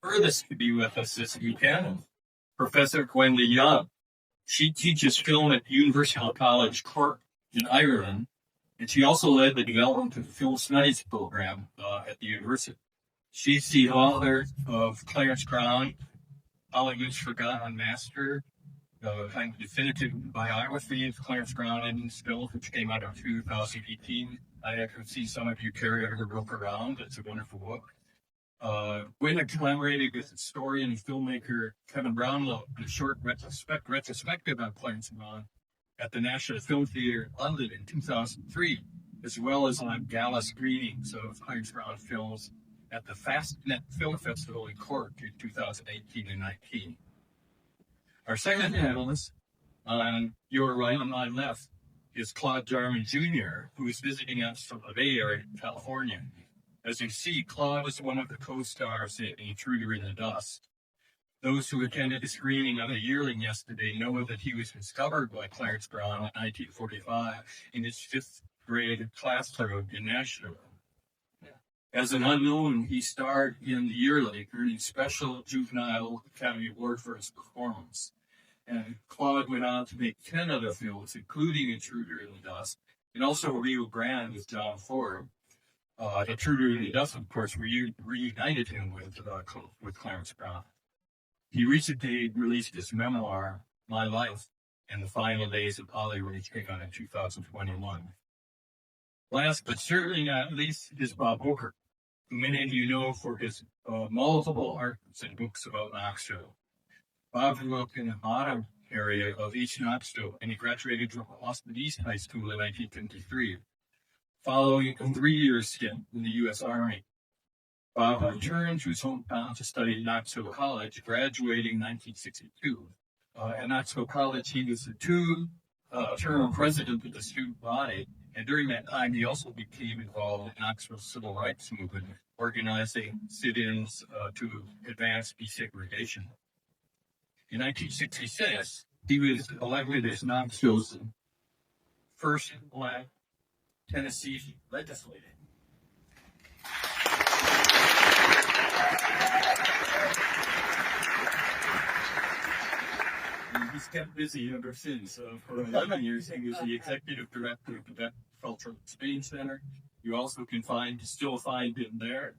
Furthest to be with us this weekend, Professor Gwenda Young. She teaches film at Universal College, Cork in Ireland, and she also led the development of the film studies program at the university. She's the author of Clarence Brown, Hollywood's Forgotten Master, kind of definitive biography of Clarence Brown in his film, which came out in 2018. I actually see some of you carry her book around. It's a wonderful book. Gwenda collaborated with historian and filmmaker Kevin Brownlow in a short retrospective on Clarence Brown at the National Film Theatre in London in 2003, as well as on gala screenings of Clarence Brown films at the Fastnet Film Festival in Cork in 2018 and 19. Our second panelist, on your right and my left, is Claude Jarman Jr., who is visiting us from the Bay Area in California. As you see, Claude was one of the co-stars in Intruder in the Dust. Those who attended the screening of the Yearling yesterday know that he was discovered by Clarence Brown in 1945 in his fifth grade classroom in Nashville. As an unknown, he starred in the Yearling, earning Special Juvenile Academy Award for his performance. And Claude went on to make 10 other films, including Intruder in the Dust, and also Rio Grande with John Ford. Intruder in the Dust, of course, reunited him with Clarence Brown. He recently released his memoir, My Life and the Final Days of Hollywood, which came out in 2021. Last but certainly not least is Bob Booker, who many of you know for his multiple articles and books about Knoxville. Bob grew up in the bottom area of East Knoxville, and he graduated from Austin East High School in 1953. Following a 3-year stint in the U.S. Army, Bob returned to his hometown to study at Knoxville College, graduating in 1962. At Knoxville College, he was a two-term president of the student body, and during that time, he also became involved in Knoxville's civil rights movement, organizing sit-ins to advance desegregation. In 1966, he was elected as Knoxville's first Black Tennessee legislator. He's kept busy ever since. For 11 years, he was the executive director of the Cultural Spain Center. You also can still find him there.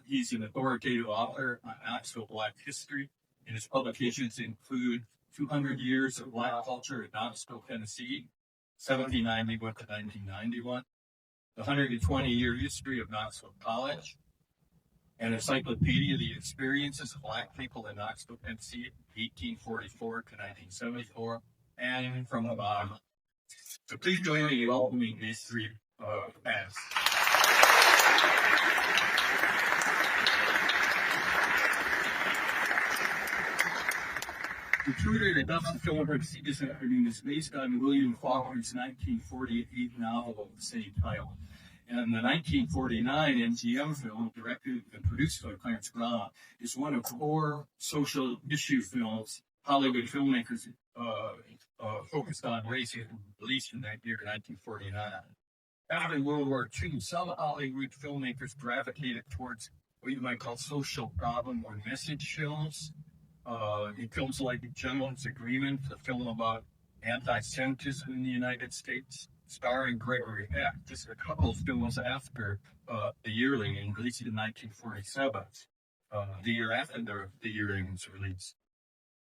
He's an authoritative author on Knoxville Black history, and his publications include 200 Years of Black Culture in Knoxville, Tennessee, 1791 to 1991, the 120-year history of Knoxville College, an encyclopedia of the experiences of Black people in Knoxville, Tennessee, 1844 to 1974, and from the bottom. So please join me in welcoming these three panelists. Intruder in the Dust film this afternoon is based on William Faulkner's 1948 novel of the same title. And the 1949 MGM film, directed and produced by Clarence Brown, is one of 4 social issue films Hollywood filmmakers focused on race, released in that year, 1949. After World War II, some Hollywood filmmakers gravitated towards what you might call social problem or message films. In films like Gentleman's Agreement, a film about anti-Semitism in the United States, starring Gregory Peck. Just a couple of films after The Yearling, and released in 1947, the year after the Yearling was released.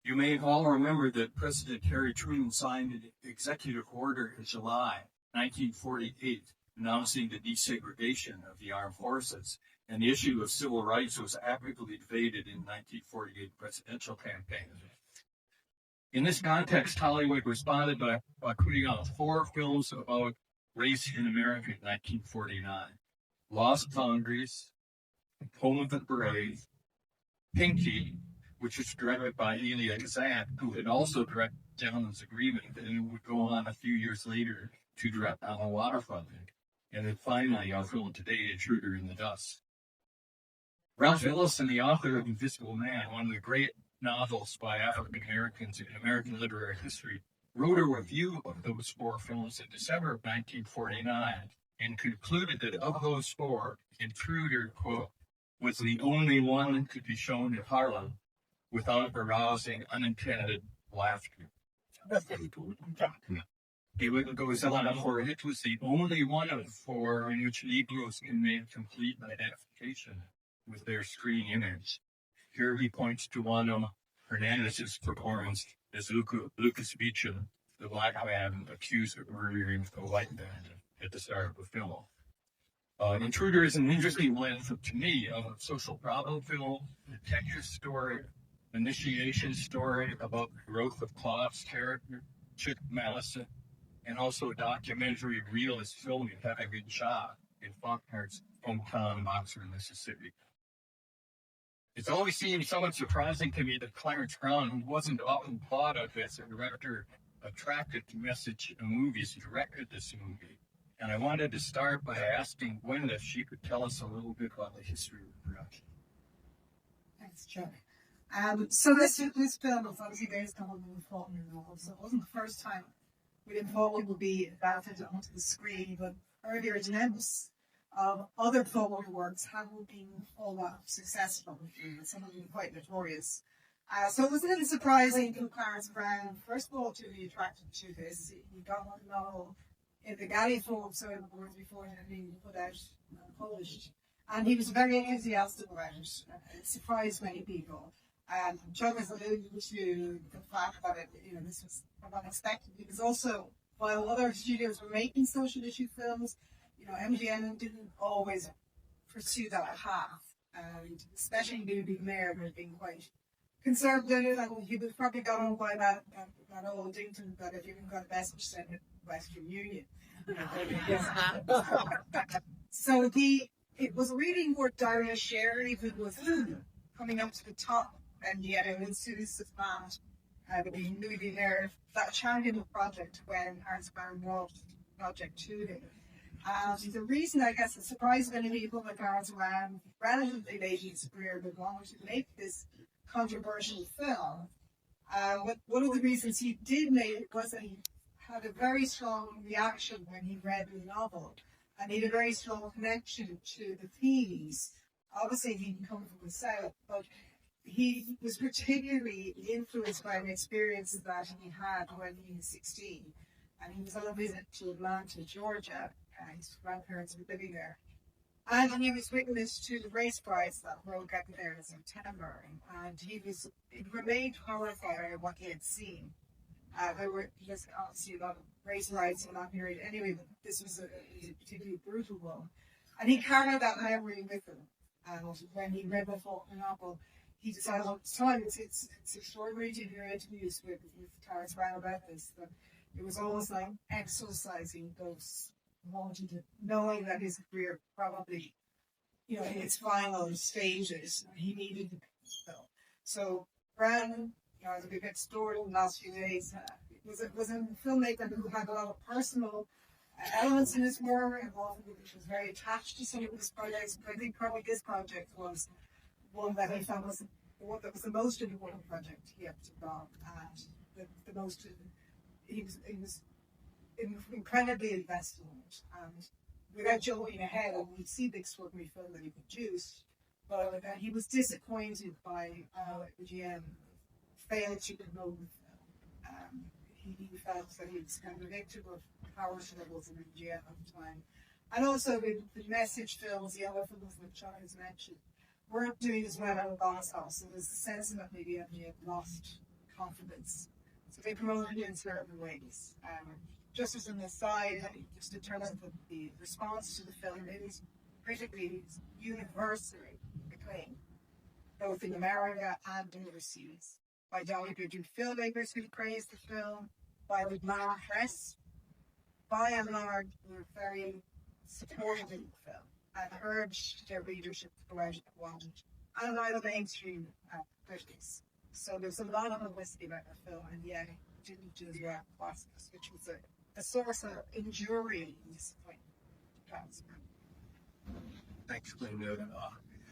You may all remember that President Harry Truman signed an executive order in July 1948 announcing the desegregation of the armed forces, and the issue of civil rights was actively debated in the 1948 presidential campaign. In this context, Hollywood responded by putting out 4 films about race in America in 1949. Lost Boundaries, Home of the Brave, Pinky, which was directed by Elia Kazan, who had also directed Gentleman's Agreement, and would go on a few years later to direct On the Waterfront. And then finally, our film today, Intruder in the Dust. Ralph Ellison, the author of Invisible Man, one of the great novels by African Americans in American literary history, wrote a review of those 4 films in December of 1949 and concluded that of those 4, Intruder, quote, was the only one that could be shown in Harlem without arousing unintended laughter. He goes on for it was the only one of four in which Negroes can make complete identification with their screen image. Here he points to one of Hernandez's performance as Lucas Beecham, the black man accused of murdering a white man at the start of the film. Intruder is an interesting blend, to me, of a social problem film, detective story, initiation story about the growth of Claude's character, Chick Mallison, and also documentary realist filming having been shot in Faulkner's hometown, Knoxville, Mississippi. It's always seemed somewhat surprising to me that Clarence Brown, who wasn't often thought of as a director attracted to message in movies, directed this movie. And I wanted to start by asking Gwenda if she could tell us a little bit about the history of the production. Thanks, Jody. So this film was obviously based on William Faulkner novel, so it wasn't the first time William Faulkner would be adapted onto the screen, but earlier attempts of other Faulkner works haven't been all that successful. Some of them quite notorious. So it was a little surprising for Clarence Brown, first of all, to be attracted to this. He got one novel in the galley form, so in words before it had been put out and published. And he was very enthusiastic about it. It surprised many people. John has alluded to the fact that this was unexpected, because also, while other studios were making social issue films, MGM didn't always pursue that path. And especially Louis Mayer had been quite conservative, and he was probably got on by that old dictum that if you haven't got a message, send it to Western Union. So it was really more Daria Sherry who was coming up to the top, and yet it was Susan Matt, Louis Mayer, that championed the project when Clarence Brown brought the project to him. The reason, I guess, it surprised many people that Clarence Brown, relatively late in his career, but wanted to make this controversial film. But one of the reasons he did make it was that he had a very strong reaction when he read the novel, and he had a very strong connection to the themes. Obviously, he didn't come from the South, but he was particularly influenced by the experiences that he had when he was 16. And he was on a visit to Atlanta, Georgia, and his grandparents were living there. And he was witness to the race riots that broke out there in September, and he remained horrified by what he had seen. There were just obviously a lot of race riots in that period anyway, but this was a particularly brutal one. And he carried that memory with him. And when he read the Faulkner novel, he decided at the time, it's extraordinary to hear interviews with Clarence Brown about this, that it was almost like exercising those knowing that his career probably, in its final stages, he needed to make this film. So Brown, as we've explored in the last few days, was a filmmaker who had a lot of personal elements in his work, and which was very attached to some of his projects. But I think probably this project was one that he found was the one that was the most important project he ever took on, and the most. He was incredibly invested in it, and without jumping ahead, and we'd see the extraordinary film that he produced, but he was disappointed by how GM failed to promote the film. He felt that he was contradictory of power struggles in GM at the time, and also the message films, the other films that John has mentioned, weren't doing as well at the box office. So there's a sense that maybe MGM lost confidence. So they promoted it in certain ways. Just as an aside, just in terms of the response to the film, it is critically universally acclaimed, both in America and overseas, by Hollywood filmmakers who praised the film, by the black press. By and large, were very supportive of the film and urged their readership to go out and watch it, and by the mainstream critics. So there's a lot of publicity about the film, and yet it didn't do as well as box office, which was a source of enduring disappointment. Thanks, Gwenda.